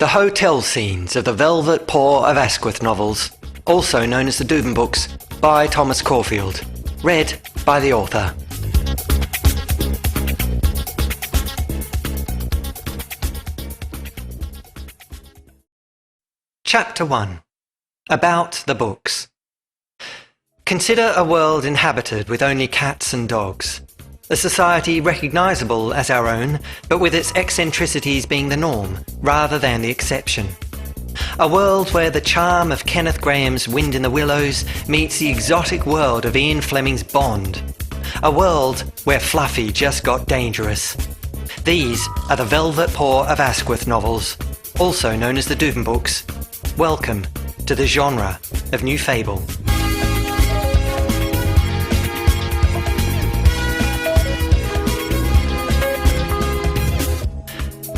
The hotel scenes of the Velvet Paw of Asquith novels, also known as the Duvin books, by Thomas Corfield. Read by the author. Chapter 1. About the books. Consider a world inhabited with only cats and dogs. A society recognisable as our own, but with its eccentricities being the norm, rather than the exception. A world where the charm of Kenneth Grahame's Wind in the Willows meets the exotic world of Ian Fleming's Bond. A world where Fluffy just got dangerous. These are the Velvet Paw of Asquith novels, also known as the Duvin books. Welcome to the genre of new fable.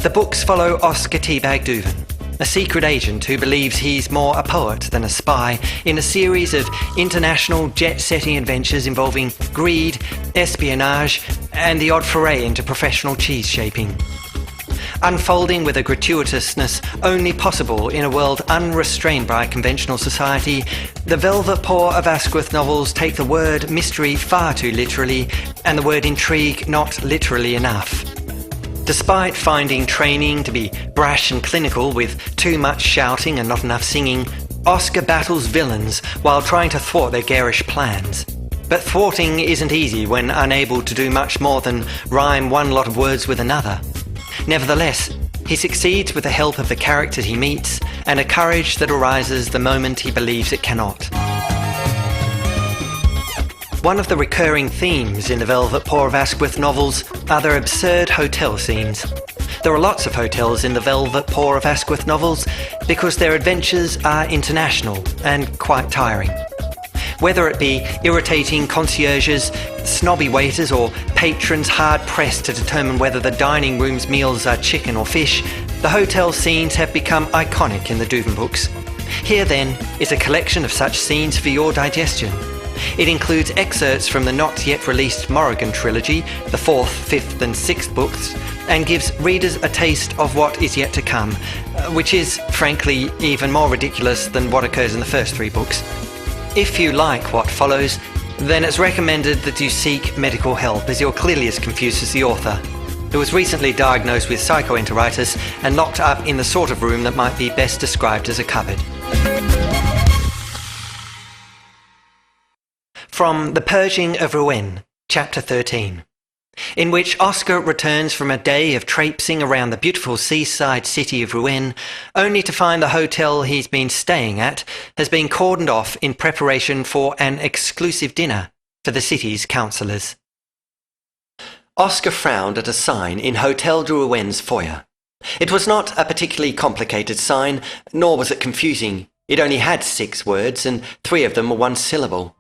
The books follow Oscar Teabag Duvin, a secret agent who believes he's more a poet than a spy, in a series of international jet-setting adventures involving greed, espionage, and the odd foray into professional cheese shaping. Unfolding with a gratuitousness only possible in a world unrestrained by conventional society, the Velvet Paw of Asquith novels take the word mystery far too literally, and the word intrigue not literally enough. Despite finding training to be brash and clinical with too much shouting and not enough singing, Oscar battles villains while trying to thwart their garish plans. But thwarting isn't easy when unable to do much more than rhyme one lot of words with another. Nevertheless, he succeeds with the help of the characters he meets and a courage that arises the moment he believes it cannot. One of the recurring themes in the Velvet Paw of Asquith novels are their absurd hotel scenes. There are lots of hotels in the Velvet Paw of Asquith novels because their adventures are international and quite tiring. Whether it be irritating concierges, snobby waiters, or patrons hard-pressed to determine whether the dining room's meals are chicken or fish, the hotel scenes have become iconic in the Duvin books. Here then is a collection of such scenes for your digestion. It includes excerpts from the not-yet-released Morrigan trilogy, the 4th, 5th and 6th books, and gives readers a taste of what is yet to come, which is, frankly, even more ridiculous than what occurs in the first 3 books. If you like what follows, then it's recommended that you seek medical help, as you're clearly as confused as the author, who was recently diagnosed with psychoenteritis and locked up in the sort of room that might be best described as a cupboard. From The Purging of Ruen, Chapter 13, in which Oscar returns from a day of traipsing around the beautiful seaside city of Ruen, only to find the hotel he's been staying at has been cordoned off in preparation for an exclusive dinner for the city's councilors. Oscar frowned at a sign in Hotel de Ruen's foyer. It was not a particularly complicated sign, nor was it confusing. It only had 6 words, and 3 of them were one syllable.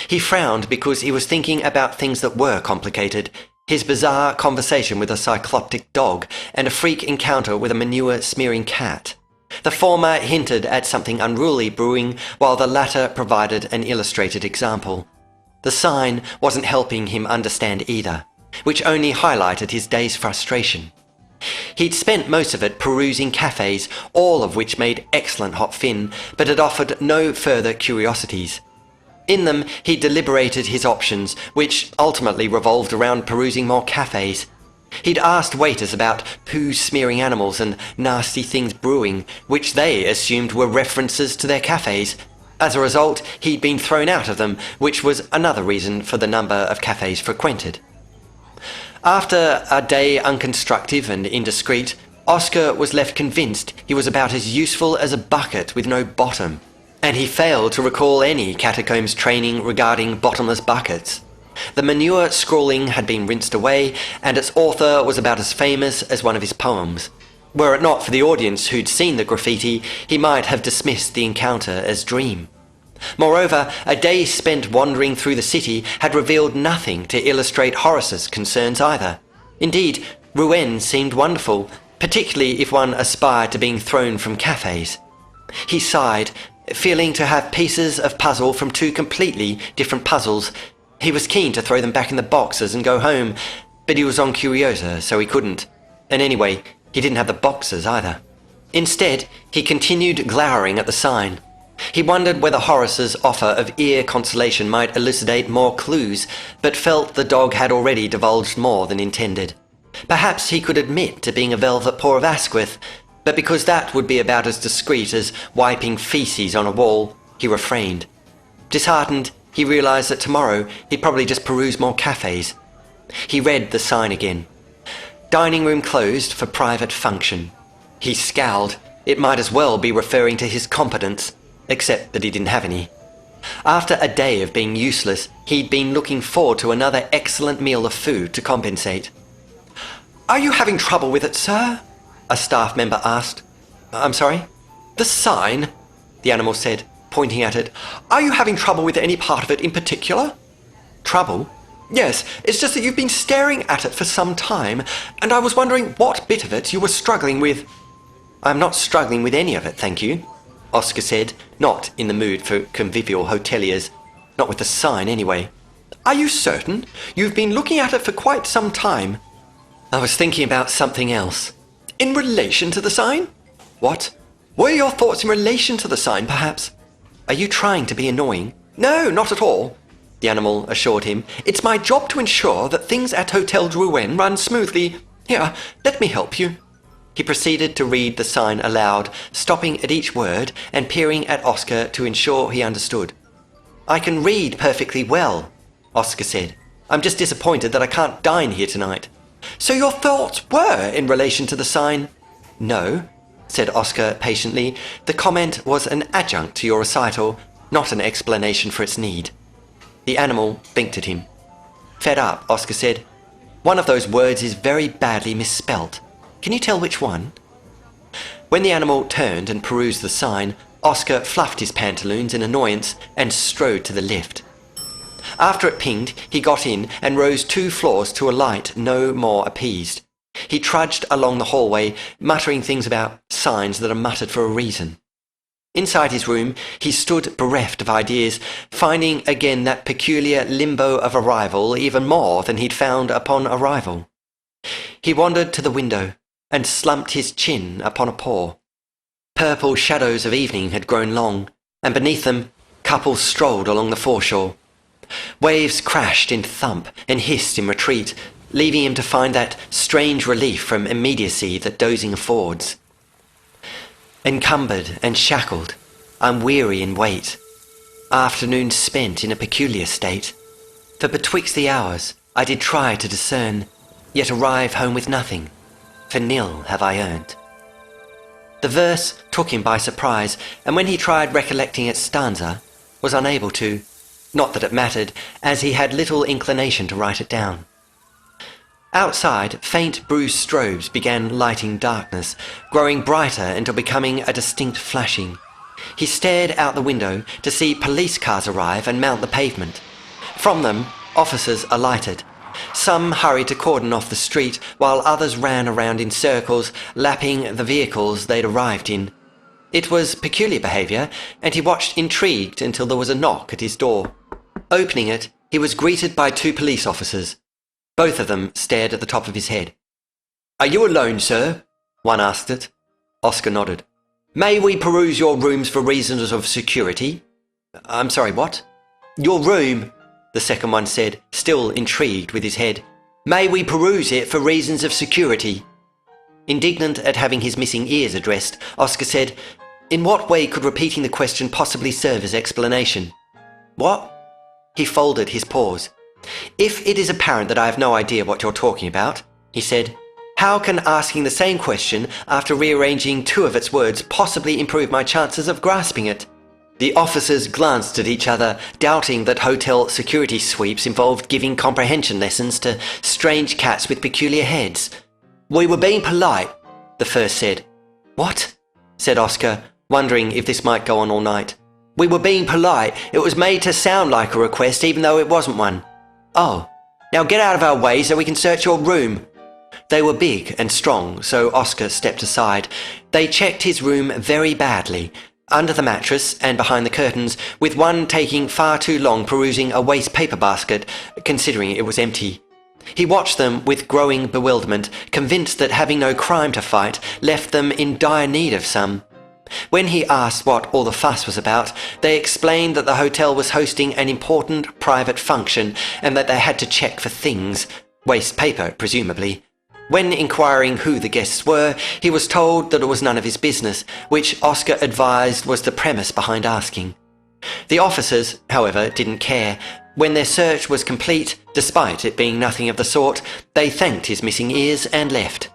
He frowned because he was thinking about things that were complicated. His bizarre conversation with a cycloptic dog and a freak encounter with a manure-smearing cat. The former hinted at something unruly brewing, while the latter provided an illustrated example. The sign wasn't helping him understand either, which only highlighted his day's frustration. He'd spent most of it perusing cafes, all of which made excellent hot fin, but had offered no further curiosities. In them, he deliberated his options, which ultimately revolved around perusing more cafes. He'd asked waiters about poo-smearing animals and nasty things brewing, which they assumed were references to their cafes. As a result, he'd been thrown out of them, which was another reason for the number of cafes frequented. After a day unconstructive and indiscreet, Oscar was left convinced he was about as useful as a bucket with no bottom. And he failed to recall any catacombs training regarding bottomless buckets. The manure scrawling had been rinsed away, and its author was about as famous as one of his poems. Were it not for the audience who'd seen the graffiti, he might have dismissed the encounter as dream. Moreover, a day spent wandering through the city had revealed nothing to illustrate Horace's concerns either. Indeed, Ruen seemed wonderful, particularly if one aspired to being thrown from cafes. He sighed, feeling to have pieces of puzzle from 2 completely different puzzles. He was keen to throw them back in the boxes and go home, but he was on Curiosa, so he couldn't. And anyway, he didn't have the boxes either. Instead, he continued glowering at the sign. He wondered whether Horace's offer of ear consolation might elucidate more clues, but felt the dog had already divulged more than intended. Perhaps he could admit to being a Velvet Paw of Asquith, but because that would be about as discreet as wiping feces on a wall, he refrained. Disheartened, he realised that tomorrow he'd probably just peruse more cafes. He read the sign again. Dining room closed for private function. He scowled. It might as well be referring to his competence, except that he didn't have any. After a day of being useless, he'd been looking forward to another excellent meal of food to compensate. "Are you having trouble with it, sir?" a staff member asked. "I'm sorry?" "The sign," the animal said, pointing at it. "Are you having trouble with any part of it in particular?" "Trouble?" "Yes, it's just that you've been staring at it for some time, and I was wondering what bit of it you were struggling with." "I'm not struggling with any of it, thank you," Oscar said, not in the mood for convivial hoteliers. Not with the sign, anyway. "Are you certain? You've been looking at it for quite some time." "I was thinking about something else." "In relation to the sign?" "What?" "Were your thoughts in relation to the sign, perhaps?" "Are you trying to be annoying?" "No, not at all," the animal assured him. "It's my job to ensure that things at Hotel Ruen run smoothly. Here, let me help you." He proceeded to read the sign aloud, stopping at each word and peering at Oscar to ensure he understood. "I can read perfectly well," Oscar said. "I'm just disappointed that I can't dine here tonight." "So your thoughts were in relation to the sign?" "No," said Oscar patiently. "The comment was an adjunct to your recital, not an explanation for its need." The animal blinked at him. Fed up, Oscar said, "One of those words is very badly misspelt. Can you tell which one?" When the animal turned and perused the sign, Oscar fluffed his pantaloons in annoyance and strode to the lift. After it pinged, he got in and rose 2 floors to alight no more appeased. He trudged along the hallway, muttering things about signs that are muttered for a reason. Inside his room, he stood bereft of ideas, finding again that peculiar limbo of arrival even more than he'd found upon arrival. He wandered to the window and slumped his chin upon a paw. Purple shadows of evening had grown long, and beneath them, couples strolled along the foreshore. Waves crashed in thump and hissed in retreat, leaving him to find that strange relief from immediacy that dozing affords. Encumbered and shackled, I'm weary in wait. Afternoons spent in a peculiar state. For betwixt the hours I did try to discern, yet arrive home with nothing, for nil have I earned. The verse took him by surprise, and when he tried recollecting its stanza, was unable to. Not that it mattered, as he had little inclination to write it down. Outside, faint bruised strobes began lighting darkness, growing brighter until becoming a distinct flashing. He stared out the window to see police cars arrive and mount the pavement. From them, officers alighted. Some hurried to cordon off the street, while others ran around in circles, lapping the vehicles they'd arrived in. It was peculiar behaviour, and he watched intrigued until there was a knock at his door. Opening it, he was greeted by 2 police officers. Both of them stared at the top of his head. "Are you alone, sir?" one asked it. Oscar nodded. "May we peruse your rooms for reasons of security?" "I'm sorry, what?" "Your room," the second one said, still intrigued with his head. "May we peruse it for reasons of security?" Indignant at having his missing ears addressed, Oscar said, "In what way could repeating the question possibly serve as explanation?" "What?" He folded his paws. "If it is apparent that I have no idea what you're talking about," he said, "how can asking the same question after rearranging 2 of its words possibly improve my chances of grasping it?" The officers glanced at each other, doubting that hotel security sweeps involved giving comprehension lessons to strange cats with peculiar heads. "We were being polite," the first said. "What?" said Oscar, wondering if this might go on all night. "We were being polite. It was made to sound like a request even though it wasn't one." "Oh, now get out of our way so we can search your room." They were big and strong, so Oscar stepped aside. They checked his room very badly, under the mattress and behind the curtains, with one taking far too long perusing a waste paper basket, considering it was empty. He watched them with growing bewilderment, convinced that having no crime to fight left them in dire need of some. When he asked what all the fuss was about, they explained that the hotel was hosting an important private function and that they had to check for things, waste paper presumably. When inquiring who the guests were, he was told that it was none of his business, which Oscar advised was the premise behind asking. The officers, however, didn't care. When their search was complete, despite it being nothing of the sort, they thanked his missing ears and left.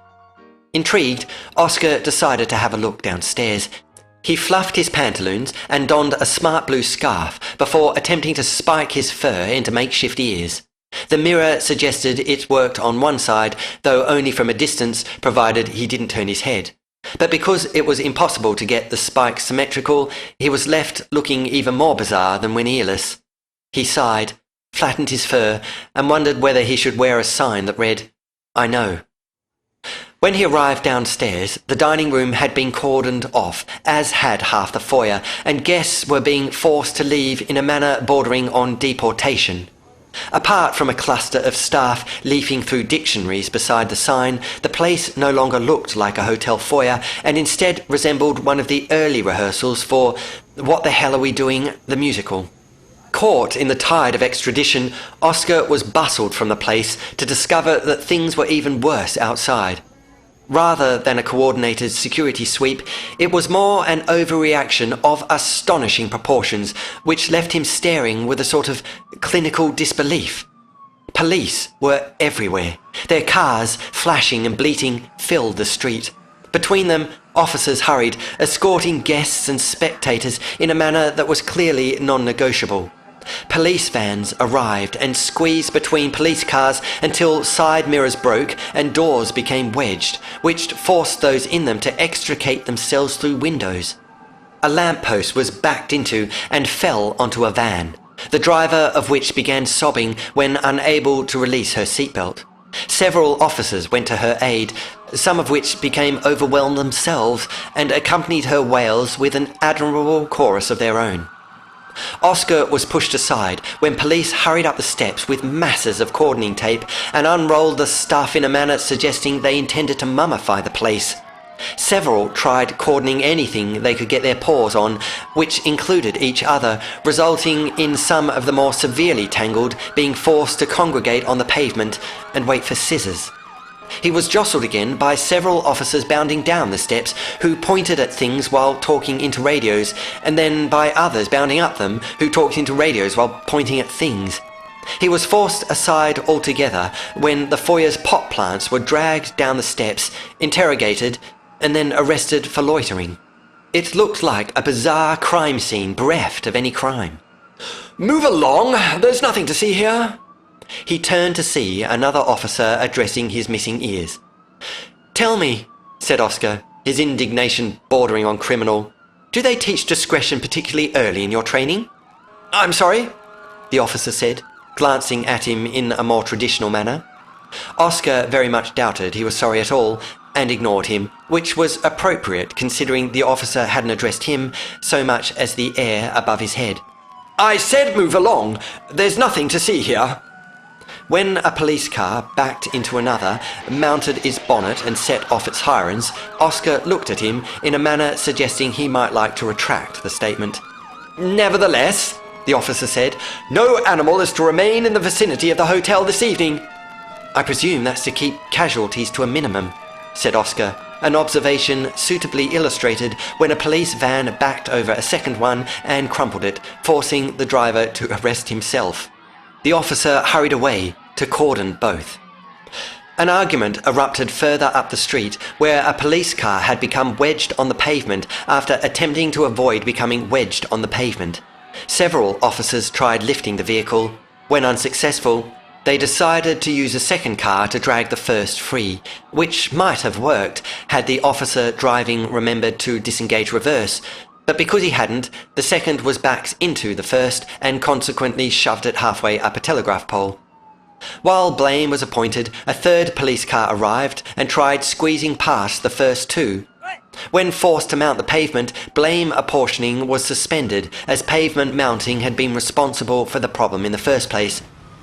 Intrigued, Oscar decided to have a look downstairs. He fluffed his pantaloons and donned a smart blue scarf before attempting to spike his fur into makeshift ears. The mirror suggested it worked on one side, though only from a distance, provided he didn't turn his head. But because it was impossible to get the spike symmetrical, he was left looking even more bizarre than when earless. He sighed, flattened his fur, and wondered whether he should wear a sign that read, "I know." When he arrived downstairs, the dining room had been cordoned off, as had half the foyer, and guests were being forced to leave in a manner bordering on deportation. Apart from a cluster of staff leafing through dictionaries beside the sign, the place no longer looked like a hotel foyer and instead resembled one of the early rehearsals for What the Hell Are We Doing? The musical. Caught in the tide of extradition, Oscar was bustled from the place to discover that things were even worse outside. Rather than a coordinated security sweep, it was more an overreaction of astonishing proportions, which left him staring with a sort of clinical disbelief. Police were everywhere. Their cars, flashing and bleating, filled the street. Between them, officers hurried, escorting guests and spectators in a manner that was clearly non-negotiable. Police vans arrived and squeezed between police cars until side mirrors broke and doors became wedged, which forced those in them to extricate themselves through windows. A lamppost was backed into and fell onto a van, the driver of which began sobbing when unable to release her seatbelt. Several officers went to her aid, some of which became overwhelmed themselves and accompanied her wails with an admirable chorus of their own. Oscar was pushed aside when police hurried up the steps with masses of cordoning tape and unrolled the stuff in a manner suggesting they intended to mummify the place. Several tried cordoning anything they could get their paws on, which included each other, resulting in some of the more severely tangled being forced to congregate on the pavement and wait for scissors. He was jostled again by several officers bounding down the steps who pointed at things while talking into radios, and then by others bounding up them who talked into radios while pointing at things. He was forced aside altogether when the foyer's pot plants were dragged down the steps, interrogated, and then arrested for loitering. It looked like a bizarre crime scene bereft of any crime. "Move along, there's nothing to see here." He turned to see another officer addressing his missing ears. "Tell me," said Oscar, his indignation bordering on criminal, "do they teach discretion particularly early in your training?" "I'm sorry?" the officer said, glancing at him in a more traditional manner. Oscar very much doubted he was sorry at all, and ignored him, which was appropriate considering the officer hadn't addressed him so much as the air above his head. "I said move along. There's nothing to see here." When a police car backed into another, mounted its bonnet and set off its sirens, Oscar looked at him in a manner suggesting he might like to retract the statement. "Nevertheless," the officer said, "no animal is to remain in the vicinity of the hotel this evening." "I presume that's to keep casualties to a minimum," said Oscar, an observation suitably illustrated when a police van backed over a second one and crumpled it, forcing the driver to arrest himself. The officer hurried away to cordon both. An argument erupted further up the street, where a police car had become wedged on the pavement after attempting to avoid becoming wedged on the pavement. Several officers tried lifting the vehicle. When unsuccessful, they decided to use a second car to drag the first free, which might have worked had the officer driving remembered to disengage reverse, but because he hadn't, the second was backed into the first and consequently shoved it halfway up a telegraph pole. While blame was appointed, a third police car arrived and tried squeezing past the first two. When forced to mount the pavement, blame apportioning was suspended as pavement mounting had been responsible for the problem in the first place.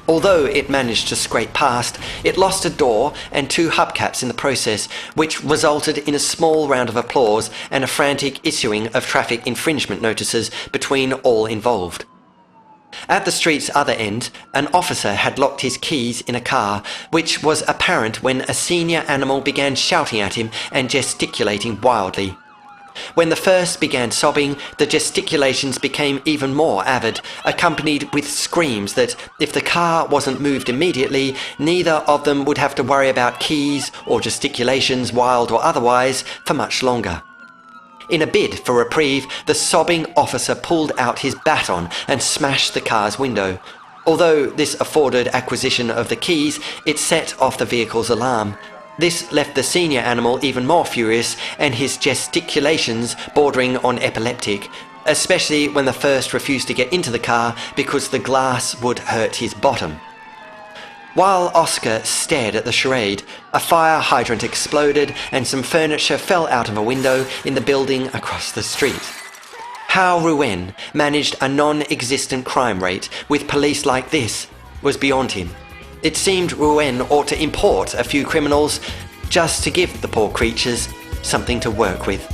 Although it managed to scrape past, it lost a door and 2 hubcaps in the process, which resulted in a small round of applause and a frantic issuing of traffic infringement notices between all involved. At the street's other end, an officer had locked his keys in a car, which was apparent when a senior animal began shouting at him and gesticulating wildly. When the first began sobbing, the gesticulations became even more avid, accompanied with screams that, if the car wasn't moved immediately, neither of them would have to worry about keys or gesticulations, wild or otherwise, for much longer. In a bid for reprieve, the sobbing officer pulled out his baton and smashed the car's window. Although this afforded acquisition of the keys, it set off the vehicle's alarm. This left the senior animal even more furious and his gesticulations bordering on epileptic, especially when the first refused to get into the car because the glass would hurt his bottom. While Oscar stared at the charade, a fire hydrant exploded and some furniture fell out of a window in the building across the street. How Ruen managed a non-existent crime rate with police like this was beyond him. It seemed Ruen ought to import a few criminals just to give the poor creatures something to work with.